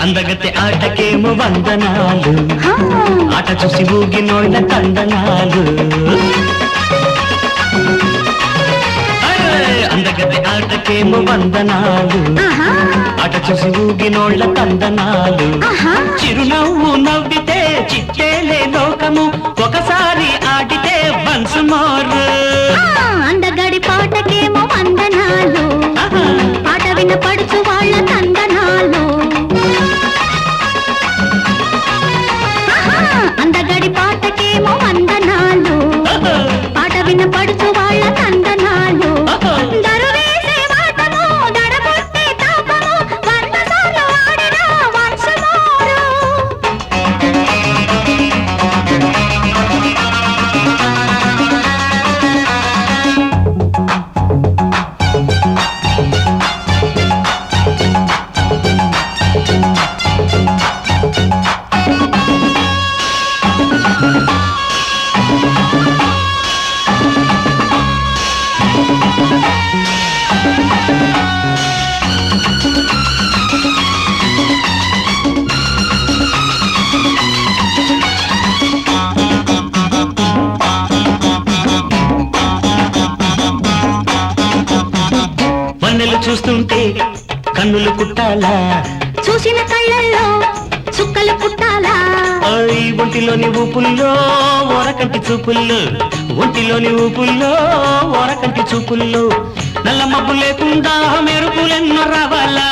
అందగత్తె ఆటకేమో వందనాలు, ఆట చూసి ఊగినోళ్ళ తందనాలు. అందగత్తె ఆటకేమో వందనాలు, ఆట చూసి ఊగినోళ్ళ తందనాలు. చిరునవ్వు నవ్వితే చిట్టేలే లోకము, ఒకసారి ఆడితే వన్స్ మోర్. అందగడి పాటకేమో వందనాలు, పాట వినపడుచు వాళ్ళ తందనాలు. అందగడి పాటకేమో వందనాలు, పాట వినపడుచు వాళ్ళ తందనాలు. దరువేసే వాటము, దడబుట్టే తాపము, 100 సార్లు ఆడినా వన్స్ మోర్. వన్నెలు చూస్తుంటే కన్నులు కుట్టాలా, చూసిన కళ్ళల్లో చుక్కలు పుట్టాలా. ఒంటిలోని ఊపుల్లో ఓరకంటి చూపుల్లో, ఒంటిలోని ఊపుల్లో ఓరకంటి చూపుల్లో. నల్ల మబ్బు లేకుండా మెరుపులెన్నో రావాలా,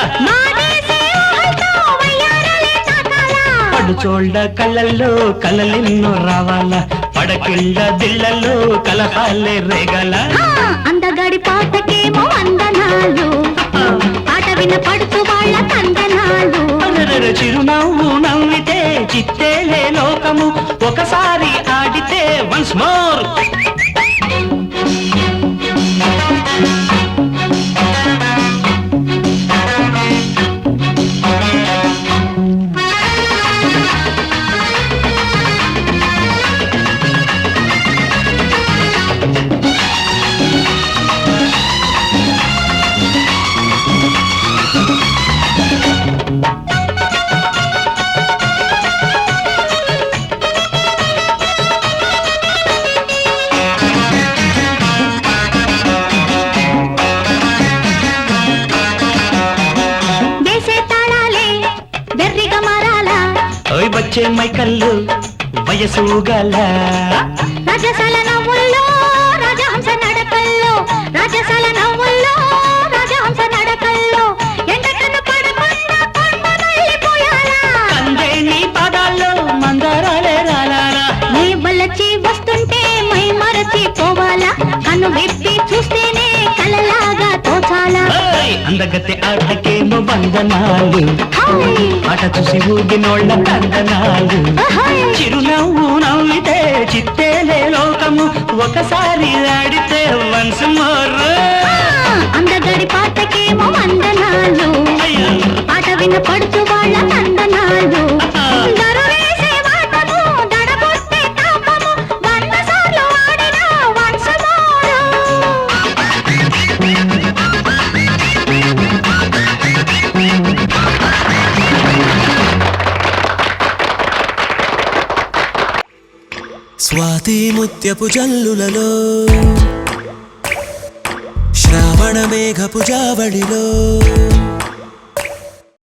పడుచోళ్ళ కళ్ళల్లో కలలెన్నో రావాలా, పడకిళ్ళ దిళ్ళల్లో కలహాలే రేగల. అందగడి పాటకేమో వందనాలు, పాట వినపడుచు వాళ్ళ తందనాలు. చిరునవ్వు నవ్వితే చిత్తేలే లోకము, ఒకసారి ఆడితే వన్స్ మోర్. వచ్చే మైకల్లు వయసు గల రాజసాల నవ్వుల్లో రాజహంస నడకల్లో, రాజసాల నవ్వుల్లో రాజహంస నడకల్లో. ఎండకన్ను పడకుండా కొండ వెళ్ళిపోయాలా, కందే నీ పాదాల్లో మందారాలే రాలారా. నీ వల్లచి వస్తుంటే మై మరచి పోవాలా, కన్ను విప్పి చూస్తేనే కలలాగా తోచాలా. అందగత్తె ఆటకేమో వందనాలు, ఆట చూసి ఊగినోళ్ళ తందనాలు. చిరునవ్వు నవ్వితే చిత్తేలే లోకము, ఒకసారి ఆడితే వన్స్ మోర్. అందగడి పాటకేమో వందనాలు, పాట వినపడుచు వాళ్ళ తందనాలు. దరువేసే వాటము, దడబుట్టే తాపము, 100 సార్లు ఆడినా వన్స్ మోర్. స్వాతి ముత్యపు జల్లులలో, శ్రావణ మేఘపు జావళిలో,